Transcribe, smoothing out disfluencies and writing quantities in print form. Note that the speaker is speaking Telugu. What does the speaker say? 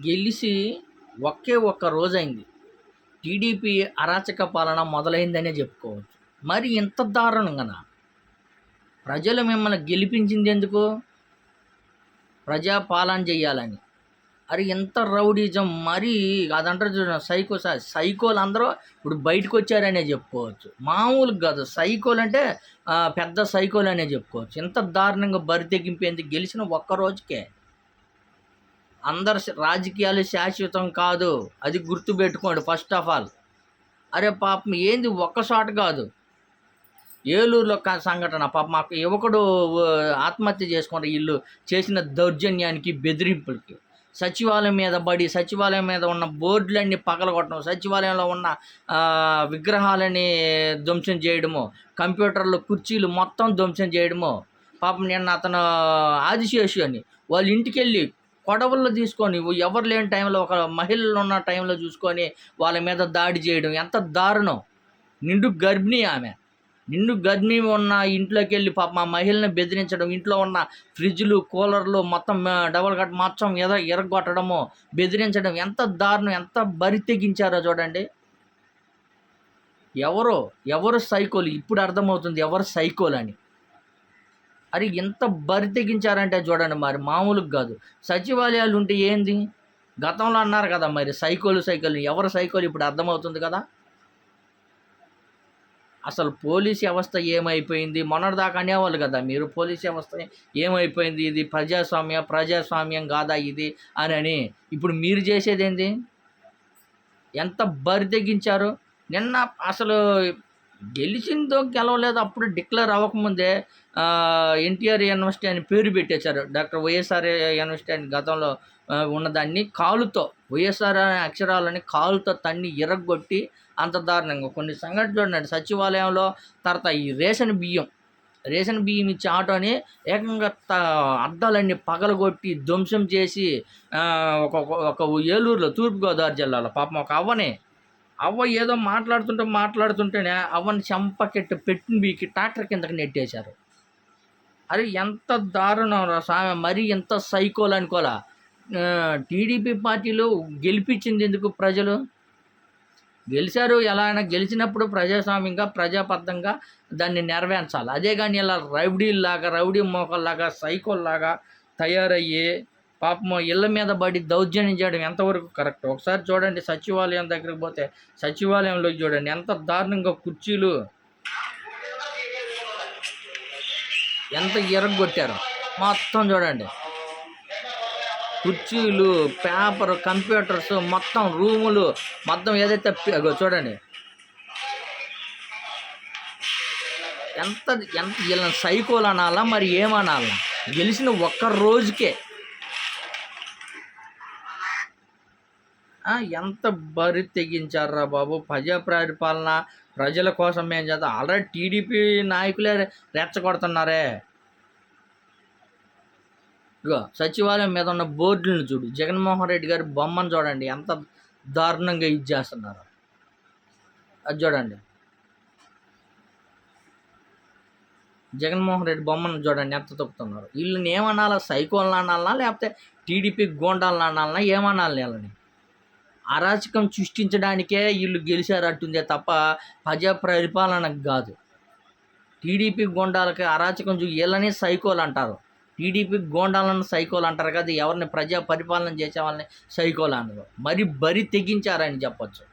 గెలిచి ఒకే ఒక్క రోజైంది. టీడీపీ అరాచక పాలన మొదలైందనే చెప్పుకోవచ్చు. మరి ఇంత దారుణంగానా? ప్రజలు మిమ్మల్ని గెలిపించిందెందుకు? ప్రజాపాలన చేయాలని. అరే ఎంత రౌడీజం! మరీ అదంటారు చూడండి, సైకోలందరూ ఇప్పుడు బయటకొచ్చారనే చెప్పుకోవచ్చు. మామూలుగా కాదు, సైకోలంటే పెద్ద సైకోలనే చెప్పుకోవచ్చు. ఇంత దారుణంగా బరి తెగింపేందుకు గెలిచిన ఒక్క రోజుకే. రాజకీయాలు శాశ్వతం కాదు, అది గుర్తుపెట్టుకోండి ఫస్ట్ ఆఫ్ ఆల్. అరే పాపం ఏంది ఒక్క షాట్ కాదు, ఏలూరులో సంఘటన పాపం మాకు యువకుడు ఆత్మహత్య చేసుకున్నారు వీళ్ళు చేసిన దౌర్జన్యానికి, బెదిరింపులకి. సచివాలయం మీద పడి, సచివాలయం మీద ఉన్న బోర్డులన్నీ పగలగొట్టడం, సచివాలయంలో ఉన్న విగ్రహాలని ధ్వంసం చేయడము, కంప్యూటర్లు, కుర్చీలు మొత్తం ధ్వంసం చేయడము. పాపం నిన్న అతను ఆదిశేషు అని వాళ్ళ ఇంటికి వెళ్ళి కొడవళ్ళు తీసుకొని, ఎవరు లేని టైంలో ఒక మహిళలు ఉన్న టైంలో చూసుకొని వాళ్ళ మీద దాడి చేయడం ఎంత దారుణం! నిండు గర్భిణీ ఆమె, నిండు గర్భిణీ ఉన్న ఇంట్లోకి వెళ్ళి పాపం ఆ మహిళని బెదిరించడం, ఇంట్లో ఉన్న ఫ్రిడ్జ్లు, కూలర్లు మొత్తం డబల్ కట్ మొత్తం ఎరగొట్టడము, బెదిరించడం ఎంత దారుణం! ఎంత బరి తెగించారో చూడండి. ఎవరు సైకోలు ఇప్పుడు అర్థమవుతుంది, ఎవరు సైకోలు అని. అరే ఎంత బరి తెగించారంటే చూడండి, మరి మామూలుగా కాదు. సచివాలయాలు ఉంటే ఏంది, గతంలో అన్నారు కదా మరి సైకోలు ఎవరు సైకోలు ఇప్పుడు అర్థమవుతుంది కదా. అసలు పోలీస్ వ్యవస్థ ఏమైపోయింది? మొన్నటిదాకా అనేవాళ్ళు కదా మీరు, పోలీస్ వ్యవస్థ ఏమైపోయింది, ఇది ప్రజాస్వామ్యం కాదా ఇది అని. ఇప్పుడు మీరు చేసేది ఏంది? ఎంత బరి తెగించారు. నిన్న అసలు గెలిచిందో గెలవలేదో అప్పుడు డిక్లేర్ అవ్వకముందే ఎన్టీఆర్ యూనివర్సిటీ అని పేరు పెట్టేశారు. డాక్టర్ వైఎస్ఆర్ యూనివర్సిటీ అని గతంలో ఉన్నదాన్ని కాలుతో, వైఎస్ఆర్ అనే అక్షరాలని కాలుతో తన్ని ఇరగొట్టి అంత దారుణంగా కొన్ని సంఘటనలు చూడండి. సచివాలయంలో తర్వాత ఈ రేషన్ బియ్యం ఇచ్చే ఆటోని ఏకంగా అద్దాలన్నీ పగలగొట్టి ధ్వంసం చేసి ఒక ఏలూరులో, తూర్పుగోదావరి జిల్లాలో పాపం ఒక అవ్వ ఏదో మాట్లాడుతుంటేనే అవ్వని చెంపకెట్టి పెట్టిన బీకి ట్రాక్టర్ కిందకి నెట్టేశారు. అరే ఎంత దారుణం రా సామె, మరీ ఎంత సైకోలు అనుకోలా. టీడీపీ పార్టీలో గెలిపించింది ఎందుకు? ప్రజలు గెలిచారు, ఎలా అయినా గెలిచినప్పుడు ప్రజాస్వామ్యంగా, ప్రజాబద్ధంగా దాన్ని నెరవేర్చాలి. అదే కానీ ఇలా రౌడీ మోకల్లాగా, సైకోల్లాగా తయారయ్యి పాపం ఇళ్ళ మీద పడి దౌర్జన్యం చేయడం ఎంతవరకు కరెక్ట్? ఒకసారి చూడండి, సచివాలయం దగ్గరికి పోతే సచివాలయంలోకి చూడండి ఎంత దారుణంగా కుర్చీలు ఎంత ఎరగొట్టారో మొత్తం చూడండి. కుర్చీలు, పేపర్, కంప్యూటర్స్ మొత్తం, రూములు మొత్తం ఏదైతే చూడండి ఎంత వీళ్ళని సైకోలు అనాలా మరి ఏమనాలా? గెలిచిన ఒక్క రోజుకే ఎంత బరి తెగించారా బాబు. పరిపాలన ప్రజల కోసం ఏం చేద్దాం, ఆల్రెడీ టీడీపీ నాయకులే రెచ్చగొడుతున్నారే. ఇగో సచివాలయం మీద ఉన్న బోర్డులను చూడు, జగన్మోహన్ రెడ్డి గారి బొమ్మను చూడండి ఎంత దారుణంగా చేస్తున్నారు. అది చూడండి, జగన్మోహన్ రెడ్డి బొమ్మను చూడండి ఎంత తొక్కుతున్నారు. వీళ్ళని ఏమనాలా? సైకోలను అనాలనా లేకపోతే టీడీపీ గోండాలను అనాలనా? ఏమనాలి? వీళ్ళని అరాచకం సృష్టించడానికే వీళ్ళు గెలిచారంటుందే తప్ప పరిపాలనకు కాదు. టీడీపీ గోండాలకి అరాచకం వీళ్ళని సైకోలు అంటారు, టీడీపీ గోండాలను సైకోలు అంటారు కదా. ఎవరిని పరిపాలన చేసే వాళ్ళని సైకోలు అన్నారు. మరి బరి తెగించారని చెప్పచ్చు.